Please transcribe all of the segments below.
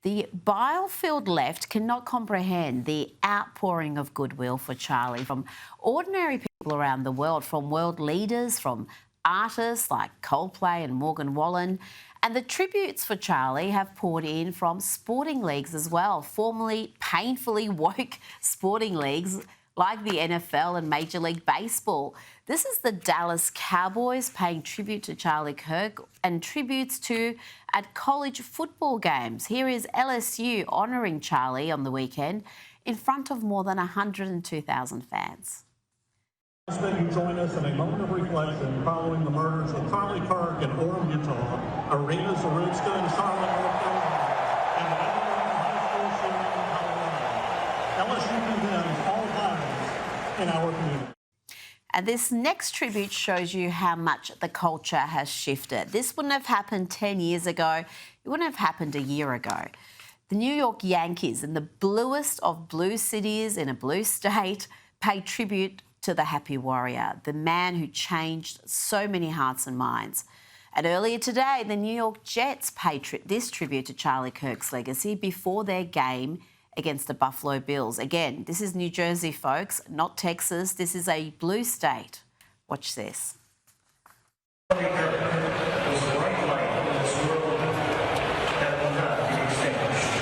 The bile-filled left cannot comprehend the outpouring of goodwill for Charlie from ordinary people around the world, from world leaders, from artists like Coldplay and Morgan Wallen. And the tributes for Charlie have poured in from sporting leagues as well, formerly painfully woke sporting leagues like the NFL and Major League Baseball. This is the Dallas Cowboys paying tribute to Charlie Kirk and tributes at college football games. Here is LSU honouring Charlie on the weekend in front of more than 102,000 fans. You join us in a moment of reflection following the murders of Charlie Kirk in Orem, Utah, Arena Zarutska in Charlotte, North Carolina, and the High School shooting in Colorado. LSU condemns all violence in our community. And this next tribute shows you how much the culture has shifted. This wouldn't have happened 10 years ago. It wouldn't have happened a year ago. The New York Yankees, in the bluest of blue cities in a blue state, pay tribute to the Happy Warrior, the man who changed so many hearts and minds. And earlier today, the New York Jets paid this tribute to Charlie Kirk's legacy before their game against the Buffalo Bills. Again, this is New Jersey, folks, not Texas. This is a blue state. Watch this. Charlie Kirk was a bright light in this world that will not be extinguished.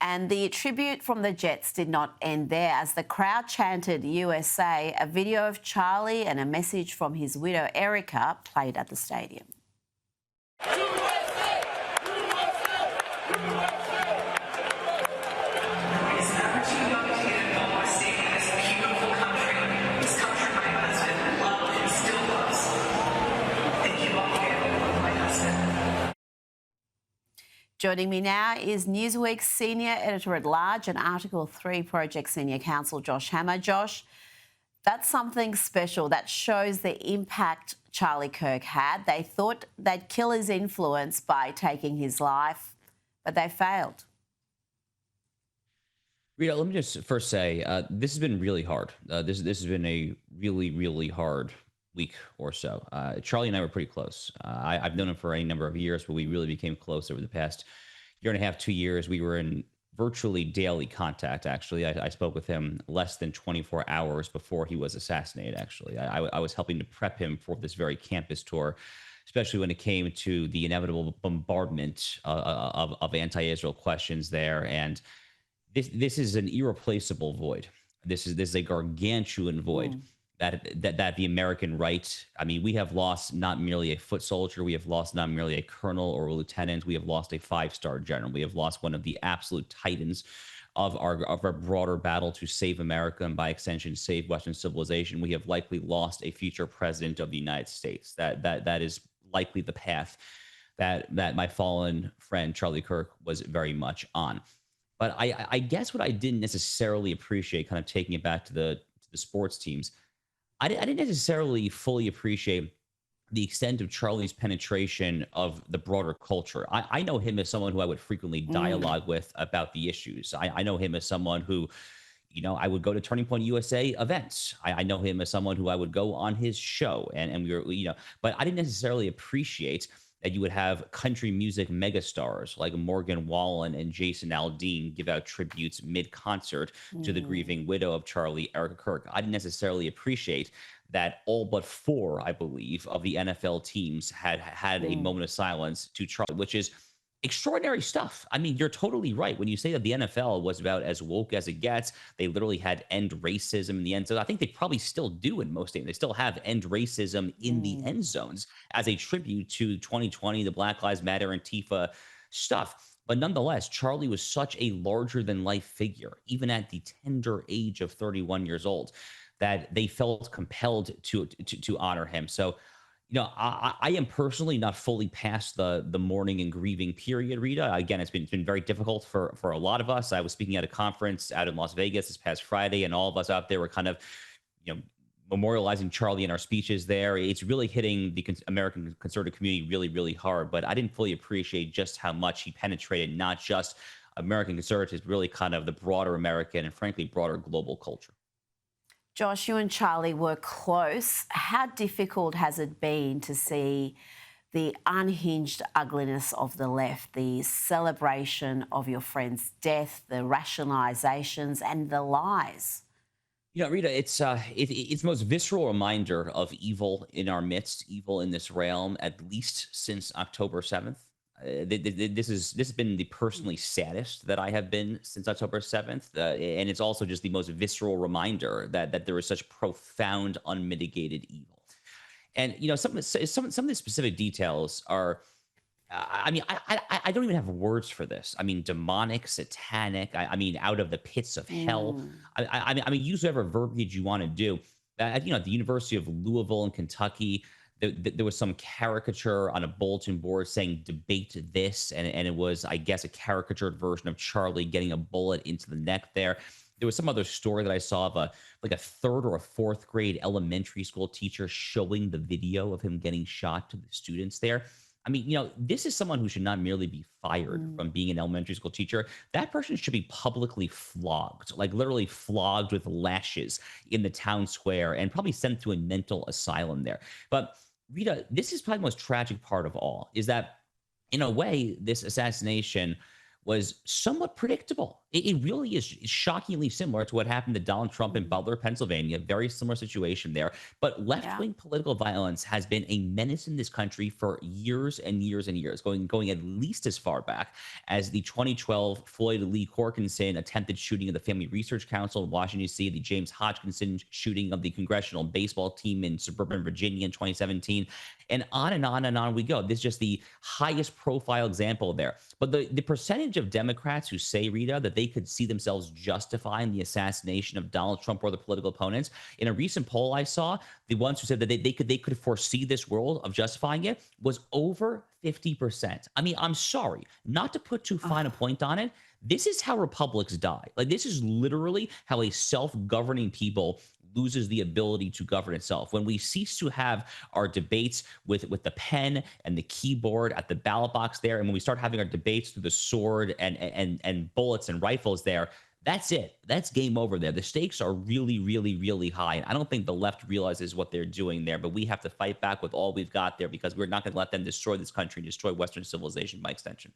And the tribute from the Jets did not end there. As the crowd chanted USA, a video of Charlie and a message from his widow, Erica, played at the stadium. USA! USA! USA! It's never too young to get involved with saving this beautiful country. This country my husband loved and still loves. Thank you all for my husband. Joining me now is Newsweek's Senior Editor-at-Large and Article 3 Project Senior Counsel, Josh Hammer. Josh, that's something special. That shows the impact Charlie Kirk had. They thought they'd kill his influence by taking his life, but they failed. Rita, let me just first say, this has been really hard. This has been a really, really hard week or so. Charlie and I were pretty close. I've known him for a number of years, but we really became close over the past year and a half, 2 years. We were in virtually daily contact, actually. I spoke with him less than 24 hours before he was assassinated, actually. I was helping to prep him for this very campus tour, especially when it came to the inevitable bombardment of anti-Israel questions there. And this is an irreplaceable void. This is a gargantuan void. That the American right, I mean, we have lost not merely a foot soldier, we have lost not merely a colonel or a lieutenant, we have lost a 5-star general. We have lost one of the absolute titans of our broader battle to save America and by extension save Western civilization. We have likely lost a future president of the United States. That is likely the path that my fallen friend Charlie Kirk was very much on. But I guess what I didn't necessarily appreciate, kind of taking it back to the sports teams, I didn't necessarily fully appreciate the extent of Charlie's penetration of the broader culture. I know him as someone who I would frequently dialogue with about the issues. I know him as someone who, I would go to Turning Point USA events. I know him as someone who I would go on his show. And we were, but I didn't necessarily appreciate that you would have country music megastars like Morgan Wallen and Jason Aldean give out tributes mid-concert to the grieving widow of Charlie, Erica Kirk. I didn't necessarily appreciate that all but 4, I believe, of the NFL teams had a moment of silence to Charlie, which is extraordinary stuff. I mean, you're totally right. When you say that the NFL was about as woke as it gets, they literally had end racism in the end zone. I think they probably still do in most games. They still have end racism in the end zones as a tribute to 2020, the Black Lives Matter, Antifa stuff. But nonetheless, Charlie was such a larger than life figure, even at the tender age of 31 years old, that they felt compelled to honor him. So, I am personally not fully past the mourning and grieving period, Rita. Again, it's been very difficult for a lot of us. I was speaking at a conference out in Las Vegas this past Friday, and all of us out there were kind of, memorializing Charlie in our speeches there. It's really hitting the American conservative community really, really hard. But I didn't fully appreciate just how much he penetrated, not just American conservatives, but really kind of the broader American and frankly broader global culture. Josh, you and Charlie were close. How difficult has it been to see the unhinged ugliness of the left, the celebration of your friend's death, the rationalisations and the lies? You know, Rita, it's the most visceral reminder of evil in our midst, evil in this realm, at least since October 7th. This has been the personally saddest that I have been since October 7th, and it's also just the most visceral reminder that there is such profound, unmitigated evil. And you know, some of the specific details are. I mean, I don't even have words for this. I mean, demonic, satanic. I mean, out of the pits of hell. I mean, use whatever verbiage you want to do. You know, at the University of Louisville in Kentucky, there was some caricature on a bulletin board saying "debate this," and it was, I guess, a caricatured version of Charlie getting a bullet into the neck there. There was some other story that I saw of a third or a fourth grade elementary school teacher showing the video of him getting shot to the students there. I mean, you know, this is someone who should not merely be fired from being an elementary school teacher. That person should be publicly flogged, like literally flogged with lashes in the town square and probably sent to a mental asylum there. But Rita, this is probably the most tragic part of all, is that in a way, this assassination was somewhat predictable. It really is shockingly similar to what happened to Donald Trump in Butler, Pennsylvania. Very similar situation there. But left-wing political violence has been a menace in this country for years and years and years, going at least as far back as the 2012 Floyd Lee Corkinson attempted shooting of the Family Research Council in Washington, D.C., the James Hodgkinson shooting of the congressional baseball team in suburban Virginia in 2017, and on and on and on we go. This is just the highest profile example there. But the percentage of Democrats who say, Rita, that they could see themselves justifying the assassination of Donald Trump or their political opponents, in a recent poll I saw, the ones who said that they could foresee this world of justifying it was over 50%. I mean, I'm sorry, not to put too fine a point on it. This is how republics die. Like, this is literally how a self-governing people loses the ability to govern itself. When we cease to have our debates with the pen and the keyboard at the ballot box there, and when we start having our debates through the sword and bullets and rifles there, that's it. That's game over there. The stakes are really, really, really high. And I don't think the left realizes what they're doing there, but we have to fight back with all we've got there, because we're not going to let them destroy this country and destroy Western civilization by extension.